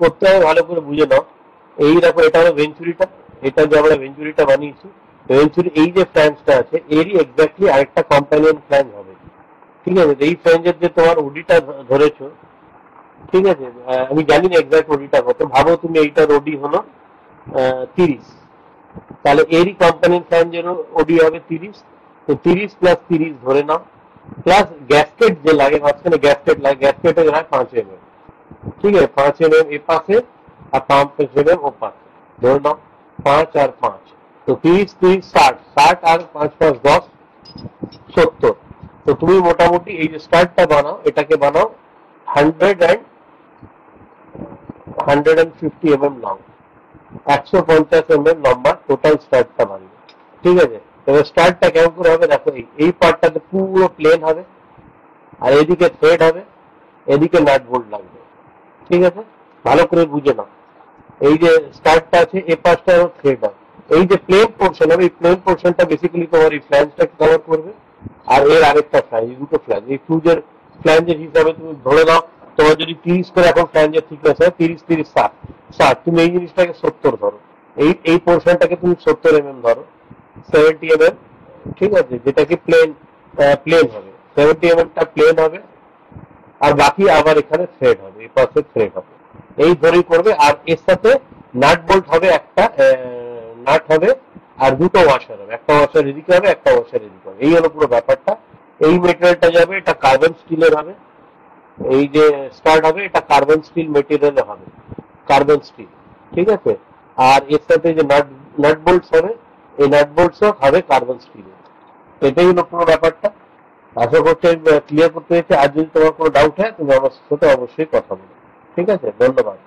করতে হবে ভালো করে বুঝে নাও। এই দেখো এটা হলো ভেঞ্চুরিটা, এটা যে আমরা ভেঞ্চুরিটা বানিয়েছি, ভেঞ্চুরি এই যে ফ্ল্যাঞ্জটা আছে এরই এক্স্যাক্টলি আরেকটা কম্প্যানিয়ন ফ্ল্যাঞ্জ হবে। ঠিক আছে, এই ফ্ল্যাঞ্জের যে তোমার ওডিটা ধরেছো, ঠিক আছে, আমি জানি না এক্সাক্ট ওডিটা কত, ভাবো তুমি এইটার ওডি হলো 30, তাহলে এরই কোম্পানির ফ্ল্যাঞ্জেরও ওডি হবে 30। তো 30 + 30 ধরে নাও, প্লাস গ্যাসকেট যে লাগে মাঝখানে, গ্যাসকেট লাগে, গ্যাসকেটের হয় 5 mm। ঠিক আছে, 5 mm এ পাশে আর 5 mm ও পাশে, ধরে নাও 5 আর 5, তো 30 30 60, 60 আর 5 5 10, 70। তো তুমি মোটামুটি এই যে স্টার্টটা বানাও, এটাকে বানাও 150 mm লং, 150 mm লম্বা টোটাল স্টার্টটা বানবে। ঠিক আছে, এবার স্টার্টটা কেমন করে হবে দেখো, এই পার্টটাতে পুরো প্লেন হবে, আর এদিকে থ্রেড হবে, এদিকে নাট বোল্ট লাগবে। ঠিক আছে, ভালো করে বুঝে নাও। এই যে স্টার্টটা আছে এ পাশটা থ্রেড হবে, এই যে প্লেন পোর্শন হবে, এই প্লেন পোর্শনটা বেসিক্যালি তোমার এই ফ্ল্যাঞ্জটাকে কভার করবে। আর এর আরেকটা ফ্ল্যাঞ্জ, এই দুটো ফ্ল্যাঞ্জ, এই ফিউজের ফ্ল্যাঞ্জের হিসাবে তুমি ধরে নাও, তোমার যদি 30 করে এখন ফ্ল্যাঞ্জের থিকনেস হয়, 30 30 60 60, তুমি এই জিনিসটাকে 70 ধরো, এই পোর্শনটাকে তুমি 70 mm ধরো, 70 mm। ঠিক আছে, যেটাকে প্লেন প্লেন হবে, 70 mm টা প্লেন হবে, আর বাকি আবার এখানে থ্রেড হবে, এই পাশে থ্রেড হবে, এই ধরেই করবে। আর এর সাথে নাট বোল্ট হবে, একটা নাট হবে, আর দুটো ওয়াশার হবে, একটা ওয়াশার এদিকে হবে, একটা ওয়াশার এদিকে হবে, এই হলো পুরো ব্যাপারটা। এই মেটেরিয়ালটা যাবে, এটা কার্বন স্টিলের হবে, এই যে স্টার্ট হবে এটা কার্বন স্টিল মেটেরিয়ালে হবে, কার্বন স্টিল। ঠিক আছে, আর এর সাথে যে নাট নাট বোল্টস হবে, এই নাট বোল্টসও হবে কার্বন স্টিলের। এটাই হলো পুরো ব্যাপারটা। আশা করছি ক্লিয়ার করতে পেরেছি। আর যদি তোমার কোনো ডাউট হয় তুমি আমার সাথে অবশ্যই কথা বলো। ঠিক আছে, ধন্যবাদ।